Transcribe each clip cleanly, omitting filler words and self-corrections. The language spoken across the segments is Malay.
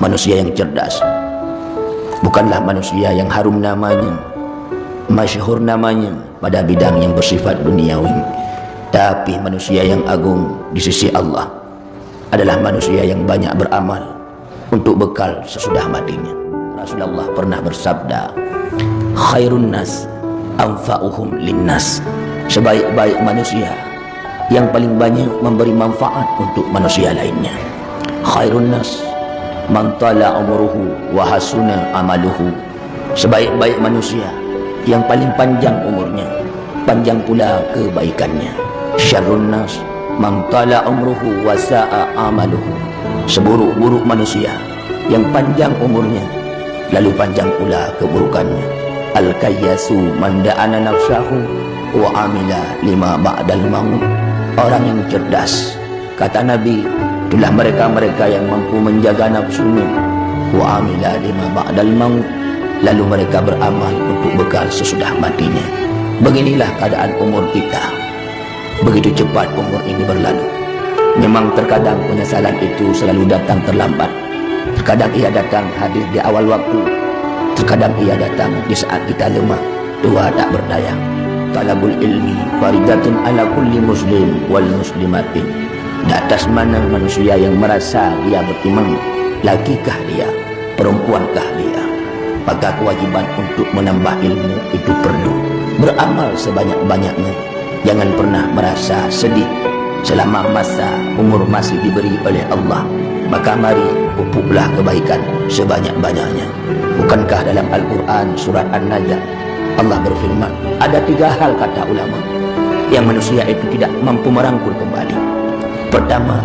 manusia yang cerdas. Bukanlah manusia yang harum namanya, masyhur namanya pada bidang yang bersifat duniawi, tapi manusia yang agung di sisi Allah adalah manusia yang banyak beramal untuk bekal sesudah matinya. Rasulullah pernah bersabda, khairun nas anfa'uhum linnas. Sebaik-baik manusia yang paling banyak memberi manfaat untuk manusia lainnya. Khairun nas man tala umruhu wa hasuna amaluhu. Sebaik-baik manusia yang paling panjang umurnya, panjang pula kebaikannya. Syarrun nas man tala umruhu wa sa'a amaluhu. Seburuk-buruk manusia yang panjang umurnya lalu panjang pula keburukannya. Al-kayyasu man da'ana nafsahu wa amila lima ba'dal maut. Orang yang cerdas, kata Nabi, itulah mereka-mereka yang mampu menjaga nafsunya, wa amila lima ba'dal maut, lalu mereka beramal untuk bekal sesudah matinya. Beginilah keadaan umur kita. Begitu cepat umur ini berlalu. Memang terkadang penyesalan itu selalu datang terlambat. Terkadang ia datang hadir di awal waktu, terkadang ia datang di saat kita lemah, tua tak berdaya. Talabul ilmi faridatun ala kulli muslim wal muslimatin. Di atas mana manusia yang merasa dia beriman, lakikah dia, perempuankah dia, maka kewajiban untuk menambah ilmu itu perlu. Beramal sebanyak-banyaknya. Jangan pernah merasa sedih selama masa umur masih diberi oleh Allah. Maka mari pupuklah kebaikan sebanyak-banyaknya. Bukankah dalam Al-Quran surat An-Najm Allah berfirman, ada 3 hal kata ulama yang manusia itu tidak mampu merangkul kembali. Pertama,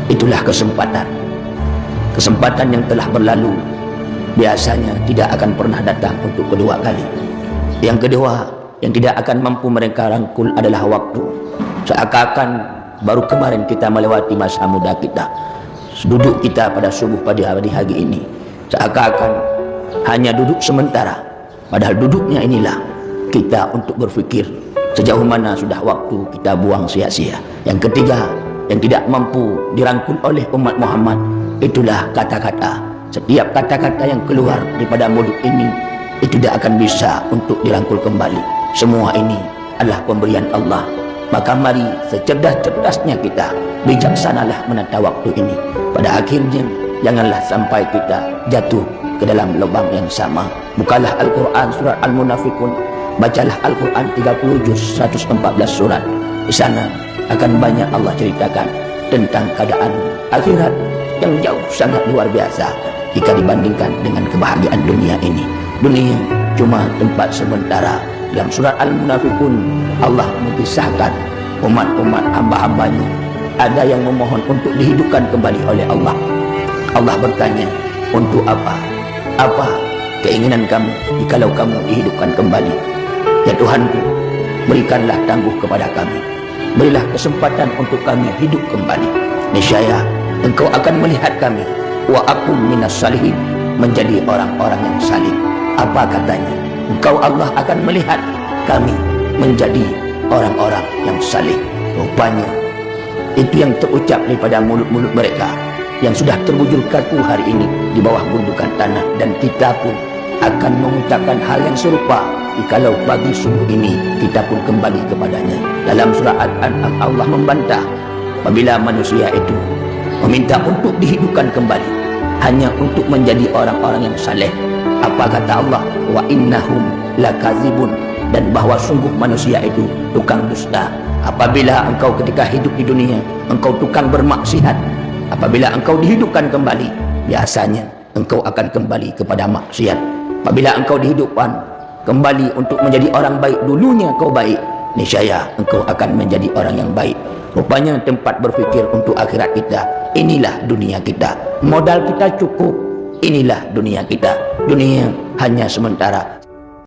itulah kesempatan. Kesempatan yang telah berlalu biasanya tidak akan pernah datang untuk kedua kali. Yang kedua, yang tidak akan mampu mereka rangkul adalah waktu. Seakan-akan baru kemarin kita melewati masa muda kita. Duduk kita pada subuh pada hari ini seakan-akan hanya duduk sementara, padahal duduknya inilah kita untuk berfikir sejauh mana sudah waktu kita buang sia-sia. Yang ketiga, yang tidak mampu dirangkul oleh umat Muhammad, itulah kata-kata. Setiap kata-kata yang keluar daripada mulut ini itu tidak akan bisa untuk dirangkul kembali. Semua ini adalah pemberian Allah. Maka mari secerdas-cerdasnya kita, bijaksanalah menata waktu ini. Pada akhirnya janganlah sampai kita jatuh ke dalam lubang yang sama. Bukalah Al-Quran surat Al-Munafikun, bacalah Al-Quran 30 juz 114 surat. Di sana akan banyak Allah ceritakan tentang keadaan akhirat yang jauh sangat luar biasa jika dibandingkan dengan kebahagiaan dunia ini. Dunia cuma tempat sementara. Dalam surat Al-Munafikun Allah mengisahkan umat-umat hamba-hambanya ada yang memohon untuk dihidupkan kembali oleh Allah. Allah bertanya, untuk apa? Apa keinginan kamu jikalau kamu dihidupkan kembali? Ya Tuhanku, berikanlah tangguh kepada kami, berilah kesempatan untuk kami hidup kembali. Niscaya Engkau akan melihat kami, wa akum minas salihin, menjadi orang-orang yang salih. Apa katanya? Engkau Allah akan melihat kami menjadi orang-orang yang saleh. Rupanya itu yang terucap daripada mulut-mulut mereka yang sudah terbujur kaku hari ini di bawah gundukan tanah. Dan kita pun akan mengucapkan hal yang serupa jikalau pagi subuh ini kita pun kembali kepadanya. Dalam surah Al-An'am Allah membantah apabila manusia itu meminta untuk dihidupkan kembali hanya untuk menjadi orang-orang yang saleh. Apa kata Allah? Wa innahum lakazibun, dan bahwa sungguh manusia itu tukang dusta. Apabila engkau ketika hidup di dunia engkau tukang bermaksiat, apabila engkau dihidupkan kembali biasanya engkau akan kembali kepada maksiat. Apabila engkau dihidupkan kembali untuk menjadi orang baik, dulunya kau baik, niscaya engkau akan menjadi orang yang baik. Rupanya tempat berfikir untuk akhirat kita, inilah dunia kita. Modal kita cukup, inilah dunia kita. Dunia hanya sementara.